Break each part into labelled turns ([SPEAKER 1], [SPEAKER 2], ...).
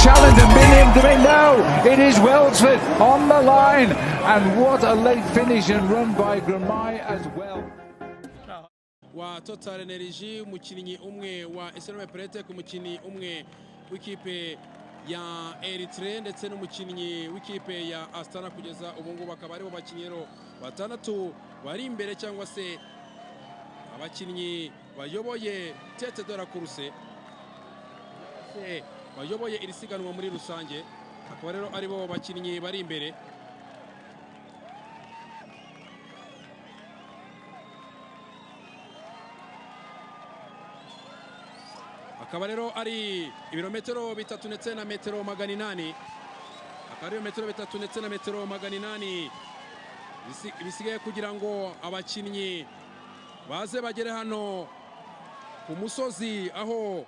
[SPEAKER 1] challenge and been in to me now. It is Welsford on the line, and what a late finish and run by Gramai as well.
[SPEAKER 2] Wa Total Energy umukinnyi umwe wa Eserome Prete ku mukinnyi umwe w'ikipe ya Eritrean ndetse n'umukinnyi w'ikipe ya Astana kugeza ubu ngubu bakaba aribo bakinyero batandatu bari imbere cyangwa se abakinnyi bayoboye tete de la course bayoboye iri siganwa muri rusange akaba rero aribo bakinnyi bari imbere. Akaba rero ari ibirometero 3 ndetse na metero 800. Akaba ari metero 3 ndetse na metero 800 bisigaye kugira ngo abakinnyi baze bagere hano ku musozi aho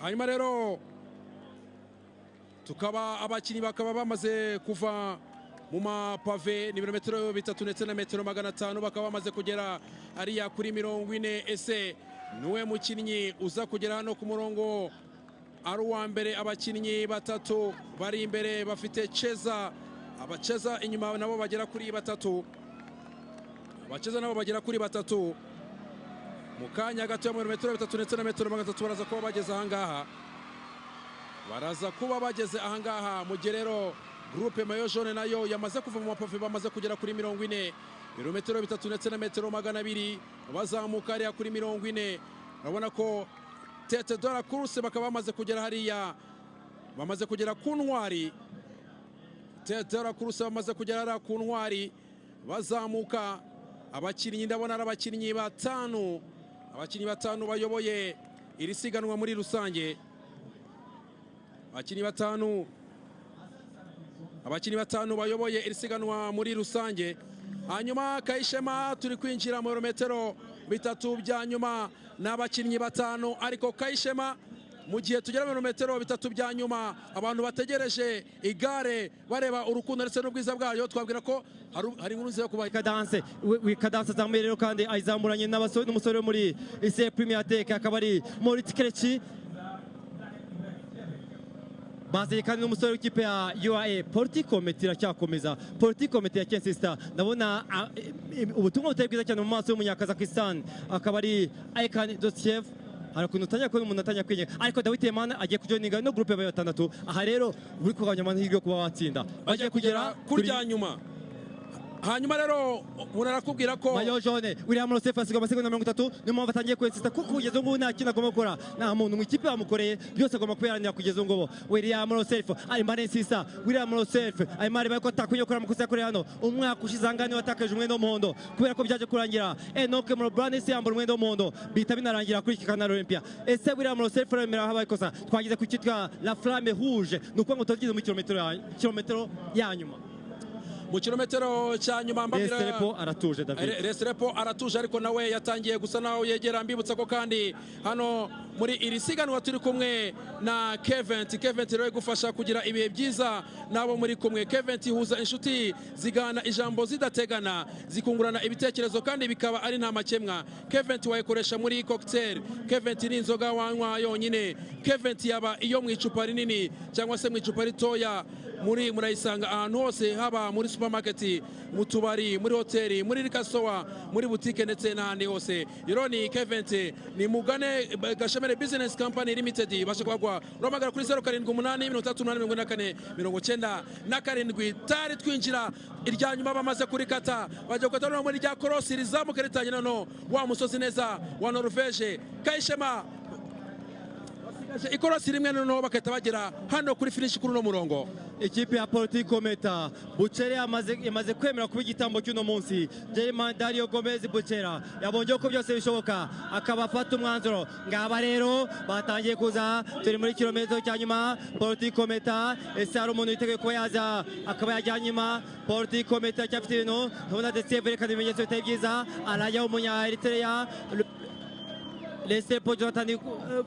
[SPEAKER 2] hanyuma rero tukaba abakinnyi bakaba bamaze kuva mu mapave ni ibirometero 3 ndetse na metero 500 bakaba bamaze kugera ariya kuri 40. Ese niwe mukinnyi uza kugera hano ku murongo ari uwa mbere? Abakinnyi batatu bari imbere bafite Cheza, abacheza inyuma nabo bagera kuri batatu, abacheza nabo bagera kuri batatu. Mu kanya gato mu birometero 3 ndetse na metero 500 baraza kuba bageze ahangaha, baraza kuba bageze ahangaha. Mu gerero groupe mayo jaune nayo yamaze kuva mu mapave bamaze kugera kuri 40, ibirometero 3 ndetse na metero 200 bazamuka ariya kuri 40. Urabona ko tete de la course bakaba bamaze kugera hariya, bamaze kugera ku ntwari. Tete de la course bamaze kugera hariya ku ntwari bazamuka. Abakinnyi ndabona ari abakinnyi batanu, abakinnyi batanu bayoboye iri siganwa muri rusange. Abakinnyi batanu bayoboye iri siganwa muri rusange. Hanyuma Kayishema turi kwinjira mu birometero 3 bya nyuma n'abakinnyi batanu, ariko Kayishema mu gihe tugera mu birometero 3 bya nyuma abantu bategereje igare bareba urukundo ndetse n'ubwiza bwayo, twabwira ko hari inkuru nziza kuba
[SPEAKER 3] kadanse zamuye rero kandi ayizamuranye n'umusore muri ise Premier Tech akaba ari Metkel Baze kandi n'umusore w'ikipe ya UAE. Politiko metira cyakomeza, politiko metira cyensista. Ndabona ubutumwa butari bwiza cyane mu maso y'umunyakazakistan akaba ari Aykan Dosiev. Harakuntu tanya ko umuntu atanya kwenye, ariko David Emana agiye kujoininga no groupe ya 6. Aha rero buri kugabanya amahirwe kuba watsinda, bagiye kugera
[SPEAKER 2] kurya nyuma. Hanyuma rero unarakubwira ko
[SPEAKER 3] mayo jaune William Rosefa asiga amasegonda 30 niyo batangiye kwensista kuko kugeza ngo nta kintu agomba gukora, nta muntu mu ikipe bamukoreye byose agomba kwiharanira kugeza ngo William Rosefa ari manesisa. William Rosefa ari mari bako takunyokora mu kusa kuri hano umwaka ushizangane watakaje umwendo w'umuhondo kubera ko byaje kurangira Enoke Mrobrane se yambura umwendo w'umuhondo bita binarangira kuri Kanal Olympia. Ese William Rosefa remera habaye kosa twagize ku kitwa La Flamme Rouge nuko ngo tugize mu kilometero ya nyuma.
[SPEAKER 2] Mu kilometero cya nyuma mbabira
[SPEAKER 3] Restrepo aratuje David,
[SPEAKER 2] Restrepo aratuje, ariko nawe yatangiye gusa naho yegera. Mbibutsa ko kandi hano muri iri siganwa turi kumwe na Kevin rero gufasha kugira ibihe byiza nabo muri kumwe. Kevin huza inshuti zigana ijambo zidategana zikungurana ibitekerezo kandi bikaba ari nta makemwa. Kevin wayikoresha muri cocktail, Kevin ni inzoga wanywa yonyine, Kevin yaba iyo mu icupa rinini cyangwa se mu icupa ritoya. Murayisanga ahantu hose, haba muri supermarket, mu tubari, muri hoteli, muri rikasowa, muri butike ndetse n'ahandi hose. Ironi Kevin ni mugane Gashemere Business Company Limited bashakwa uramagara kuri 0788389497 tari twinjira irya nyuma bamaze kuri kata bajya gukata no muri rya cross rizamuka ritanye no wa musozi neza wa Norvege. Kayishema ikorosi rimwe no bakahita bagera hano kuri finish kuri no murongo.
[SPEAKER 3] Ikipe ya Politiko Meta Buchere yamaze kwemera kuba igitambo cy'uno munsi. Jayman Dario Gomez Bucera yabonye ko byose bishoboka akaba afata umwanzuro. Ngaba rero batangiye kuza turi muri kilometero cya nyuma. Politiko Meta ese hari umuntu yiteguye kuba yaza akaba yajyanye nyuma. Politiko Meta cyafite ibintu ndabona ndetse berekana ibimenyetso bitari byiza. Arajya umunya Eritrea laissé pour Jonathan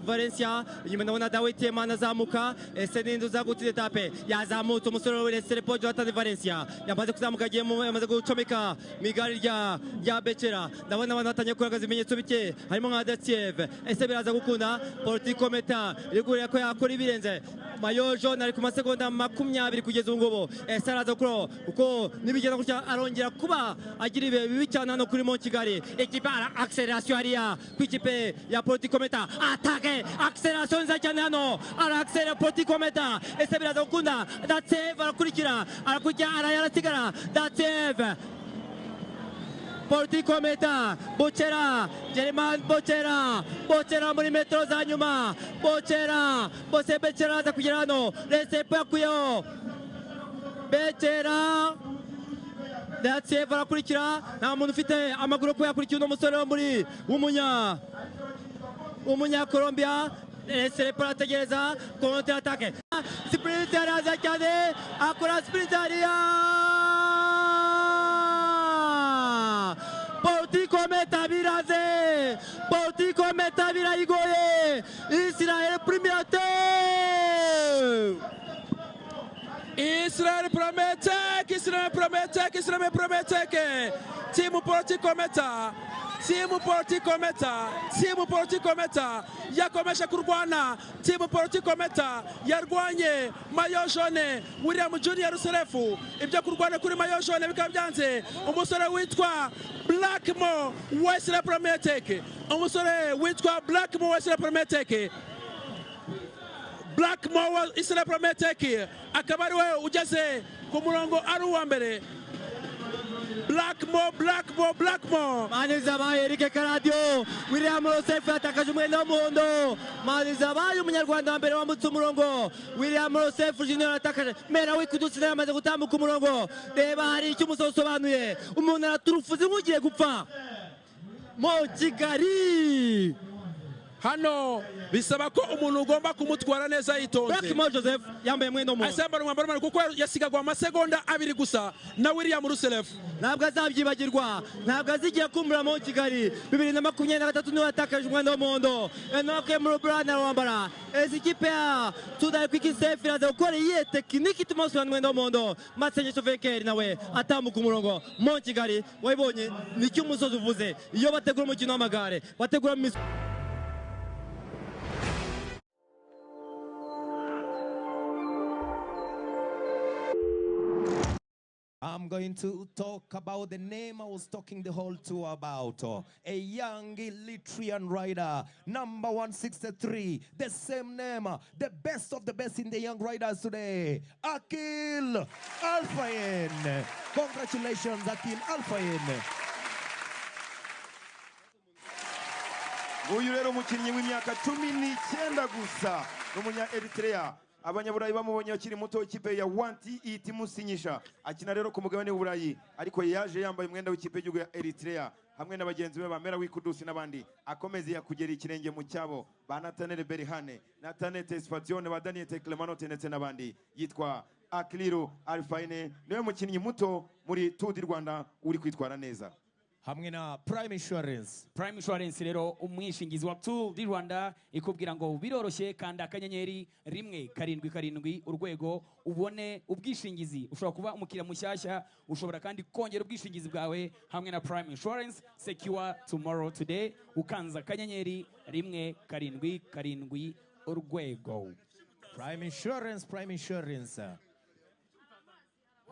[SPEAKER 3] Valencia inyuma ndabona Dawiti Emana azamuka ese n'indi uza gutsinda etape yazamutse umusore we laissé pour Jonathan Valencia yamaze kuzamuka agiye yamaze gucomeka mu igare rya Bekera ndabona abantu batangiye kugaragaza ibimenyetso bike harimo nka Datiev ese biraza gukunda Politiko Meta rigurira ko yakora ibirenze mayo jaune ari ku masegonda 20 kugeza ubu ngubu ese araza kuko nibigenda gutya arongera kuba agira ibihe bibi cyane hano kuri Mont Kigali ekipe acceleration hariya ku ikipe ya Politiko Meta attaque acceleration nza cyane hano araccélera Politiko Meta ese biraza gukunda Datiev arakurikira arasigara Datiev Politiko Meta Bocera German Bocera muri metro za nyuma Bocera aza kugera hano laissez pas kuyo Bocera Datiev arakurikira nta muntu ufite amaguru ko yakurikira uno musore wo muri umunya Colombia laissez pas ategereza contre attaque sprint araza cyane akora sprint Politiko Meta biraze Politiko Meta birayigoye Israel Primate
[SPEAKER 2] Israel promete timu Politiko Meta yakomeje kurwana timu Politiko Meta yarwanye mayo jaune William Junior Serefu ibyo kurwana kuri mayo jaune bikaba byanze umusore witwa Blackmore Wesley Prometeke umusore witwa Blackmore Wesley Prometeke Blackmore Wesley Prometeke akaba ari we ugeze ku murongo ari uwa mbere Blackmore
[SPEAKER 3] Manizabaye Eric Karadio William Rosef atakaje umwenda w'umuhondo Manizabaye umunyarwanda wa mbere wambutse umurongo William Rosef Junior atakaje Merhawi Kudus yamaze gutambuka umurongo reba hari icyo umusosobanuye umuntu araturufuze nk'ugiye gupfa Mont Kigali
[SPEAKER 2] hano bisaba ko umuntu ugomba kumutwara neza yitonze
[SPEAKER 3] Blackmore Joseph yambaye mwendo mu
[SPEAKER 2] asambara umwambaro kuko yasigagwa amasegonda 2 gusa na William Ruselef
[SPEAKER 3] ntabwo azabyibagirwa ntabwo azigiye kumbura Mont Kigali 2023 niwe atakaje umwenda w'umuhondo enoke mu brana wambara ekipe ya Tudai Quick Safe iraza gukora iyihe tekiniki tumusubira umwenda w'umuhondo Matsengesho Vekeri nawe atambuka umurongo Mont Kigali wayibonye nicyo umusozi uvuze iyo bategura umukino w'amagare bategura
[SPEAKER 4] I'm going to talk about the name I was talking the whole tour about. A young Eritrean rider, number 163, the same name, the best of the best in the young riders today, Akil Alfayen. Congratulations, Akil Alfayen.
[SPEAKER 5] Uyu rero umukinnyi w'imyaka 19 gusa n'umunya Eritrea abanyaburayi bamubonye akiri muto ikipe ya Wanti itimusinyisha akina rero ku mugabane w'Uburayi ariko yaje yambaye umwenda w'ikipe y'igihugu ya Eritrea hamwe n'abagenzi be ba Merhawi Kudus n'abandi akomeze yakugera ikirenge mu cyabo ba Natnael Berihane Natnael Tesfatione ba Daniel Teklemanote ndetse n'abandi yitwa Akiliru Alfaine niwe mukinnyi muto muri Tour du Rwanda uri kwitwara neza
[SPEAKER 4] hamwe na Prime Insurance
[SPEAKER 6] rero umwishingizi wa Tour du Rwanda ikubwira ngo biroroshye kanda akanyenyeri 177 urwego ubone ubwishingizi ushobora kuba umukiriya mushyashya ushobora kandi kongera ubwishingizi bwawe hamwe na Prime Insurance secure tomorrow today ukanza akanyenyeri 177 urwego
[SPEAKER 4] Prime Insurance.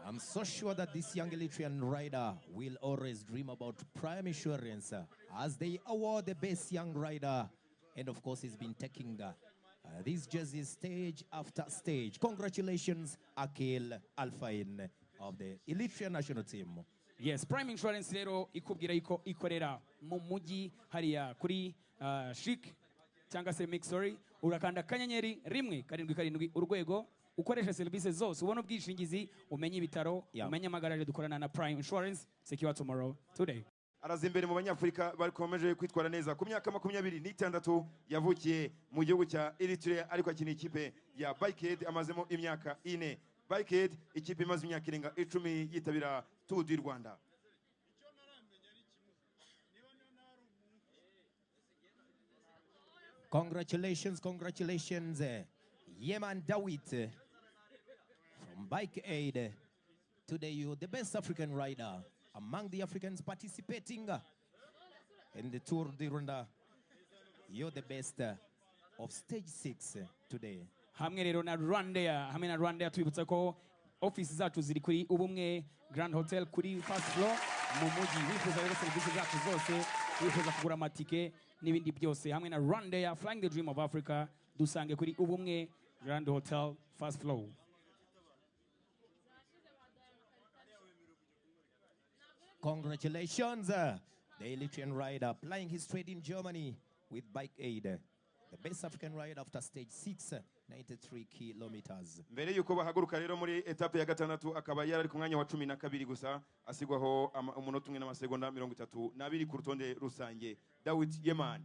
[SPEAKER 4] I'm so sure that this young Eritrean rider will always dream about Prime Insurance as they award the best young rider. And of course, he's been taking these jerseys stage after stage. Congratulations, Akil Alfain of the Eritrean national team.
[SPEAKER 6] Yes, Prime Insurance rero ikubwira iko ikorera mu mujyi hariya kuri Chic cyangwa se Mixory urakanda kanyenyeri 177 urwego ukoresha services zose ubona ubwishingizi umenye ibitaro umenye amagaraje dukorana na Prime Insurance secure tomorrow today.
[SPEAKER 5] Arazimbere mu banyafrika bakomeje kwitwara neza ku myaka 26 yavukiye mu gihugu cya Eritrea ariko akina ikipe ya Bikehead amazemo imyaka 4 Bikehead ikipe imaze imyaka irenga 10 yitabira Tour du Rwanda.
[SPEAKER 4] Congratulations, congratulations. Yeman Dawit from Bike Aid. Today you're the best African rider among the Africans participating in the Tour de Rwanda. You're the best of stage 6 today.
[SPEAKER 6] Hamwe rero na Rwanda twibutsa ko office zacu ziri kuri Ubumwe Grand Hotel kuri first floor mu mujyi. Wifuza rero serivisi zacu zose, wifuza kugura amatike n'ibindi byose hamwe na Rwanda Flying the Dream of Africa, dusange kuri Ubumwe Grand Hotel first floor.
[SPEAKER 4] Congratulations, the Eritrean rider plying his trade in Germany with Bike Aid. The best African rider after stage 6, 93 kilometers.
[SPEAKER 5] Mbere yuko bahaguruka rero muri etape ya gatandatu akaba yari ku mwanya wa 12 gusa, asigwaho umunota umwe n'amasegonda 32 ku rutonde rusange. Dawit Yeman.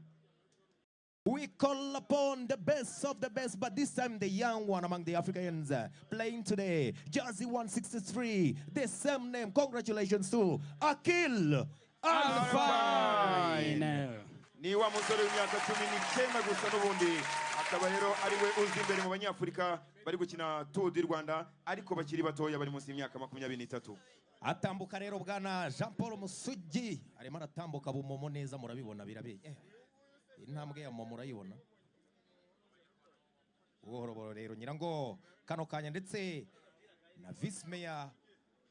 [SPEAKER 4] We call upon the best of the best, but this time the young one among the Africans playing today. Jersey 163, the same name. Congratulations to Akil Alfine.
[SPEAKER 5] Ni wa musore w'imyaka 19 gusa n'ubundi akaba rero ari we uzi imbere mu banyafurika bari gukina Tour du Rwanda ariko bakiri batoya bari munsi y'imyaka 23.
[SPEAKER 4] Atambuka rero bwana Jean Paul Musugi arimo aratambuka bumomo neza, murabibona birabeye. Intambwe ya momo murayibona. Uhoробoro rero nyirango kano kanya ndetse na vice mayor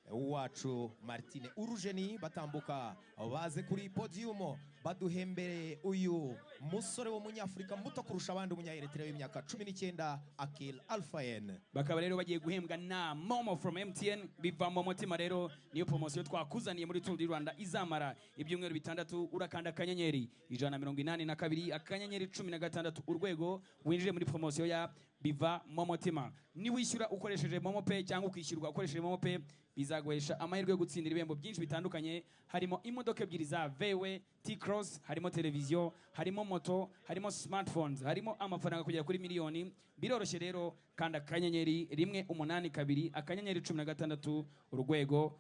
[SPEAKER 4] wacu Martine Urugeni batambuka baze kuri podium baduhembere uyu musore wo munyafrika muto kurusha abandi umunya Eritrea w'imyaka 19 Akil Alfayen.
[SPEAKER 6] Bakaba rero bagiye guhembwa na Momo from MTN biva mu mutima. Rero niyo promotion twakuzaniye muri Tour du Rwanda izamara ibyumweru bitandatu. Urakanda akanyenyeri 182 akanyenyeri 16 urwego winjire muri promotion ya biva mu mutima. Ni wishyura ukoresheje Momo Pay cyangwa ukishyurwa ukoresheje Momo Pay, bizaguhesha amahirwe yo gutsindira ibihembo byinshi bitandukanye, harimo imodoka ebyiri za VW T-Cross, harimo televiziyo, harimo moto, harimo smartphones, harimo amafaranga kugera kuri miliyoni. Biroroshye rero, kanda akanyenyeri 182 akanyenyeri 16 urwego.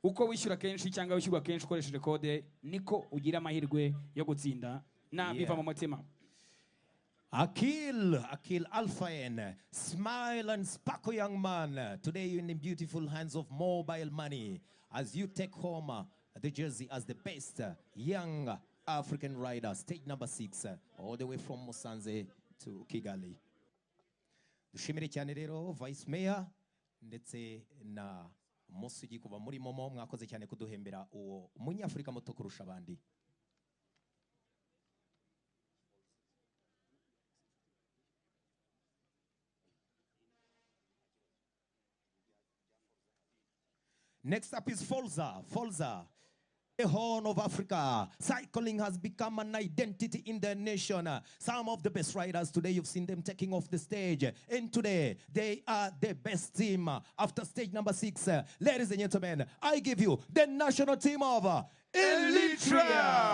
[SPEAKER 6] Uko wishyura kenshi cyangwa wishyurwa kenshi ukoresheje kode niko ugira amahirwe yo gutsinda na biva mu mutima.
[SPEAKER 4] Akil Alfayen, smile and sparkle, young man. Today you're in the beautiful hands of mobile money as you take home the jersey as the best young African rider, stage number 6, all the way from Musanze to Kigali. Dushimire cyane rero Vice Mayor ndetse na Musugi kuva muri Momo, mwakoze cyane kuduhembera uwo munyafrika muto kurusha abandi. Next up is Folza. The Horn of Africa. Cycling has become an identity in the nation. Some of the best riders today, you've seen them taking off the stage. And today, they are the best team. After stage number 6, ladies and gentlemen, I give you the national team of Eritrea.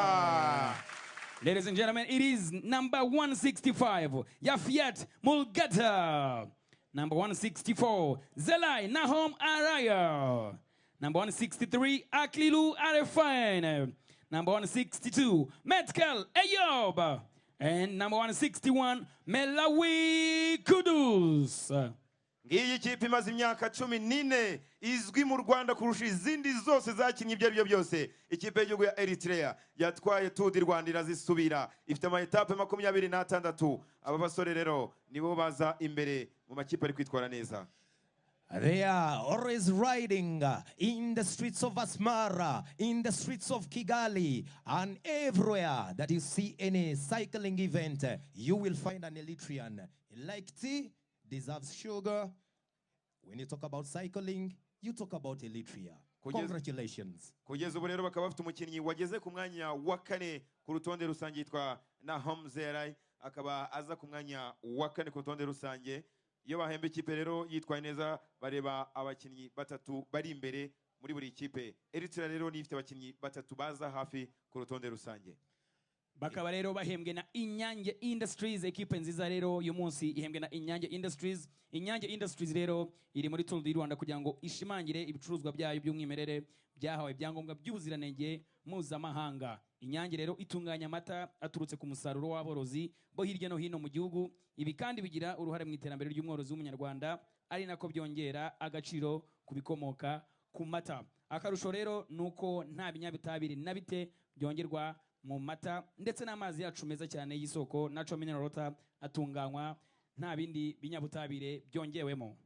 [SPEAKER 6] Ladies and gentlemen, it is number 165, Yafiat Mulgata. Number 164, Zelai Nahom Araya. Number 163, Aklilu Arefine. Number 162, Metkel Eyob. And number 161, Merhawi Kudus.
[SPEAKER 5] Ngiyi kipe imaze imyaka 14 izwi mu Rwanda kurusha izindi zose zakinnye ibyo aribyo byose. Ikipe y'igihugu ya Eritrea yatwaye Tour du Rwanda irazisubira, ifite ama etape 26. Aba basore rero nibo baza imbere mu makipe ari kwitwara neza.
[SPEAKER 4] They are always riding in the streets of Asmara, in the streets of Kigali, and everywhere that you see any cycling event, you will find an Eritrean. Like tea, deserves sugar. When you talk about cycling, you talk about Eritrea. Congratulations.
[SPEAKER 5] Kugeza ubu rero bakaba bafite umukinnyi wageze ku mwanya wa 4 ku rutonde rusange yitwa Nahom Zerai, akaba aza ku mwanya wa 4 ku rutonde rusange. Iyo bahembe ikipe rero yitwaye neza bareba abakinnyi batatu bari imbere muri buri kipe. Eritrea rero ni ifite abakinnyi batatu baza hafi ku rutonde rusange.
[SPEAKER 6] bakaba rero bahembwe na Inyange Industries. Ekipe nziza rero uyu munsi ihembwe na Inyange Industries. Inyange Industries rero iri muri Tour du Rwanda kugira ngo ishimangire ibicuruzwa byayo by'umwimerere byahawe ibyangombwa by'ubuziranenge mpuzamahanga. Inyange rero itunganya amata aturutse ku musaruro w'aborozi bo hirya no hino mu gihugu. Ibi kandi bigira uruhare mu iterambere ry'umworozi w'umunyarwanda, ari nako byongera agaciro kubikomoka ku mata. Akarusho rero nuko nta binyabitabire na bite byongerwa mu mata, ndetse n'amazi yacu meza cyane y'isoko natural mineral water atunganywa nta bindi binyabutabire byongewemo.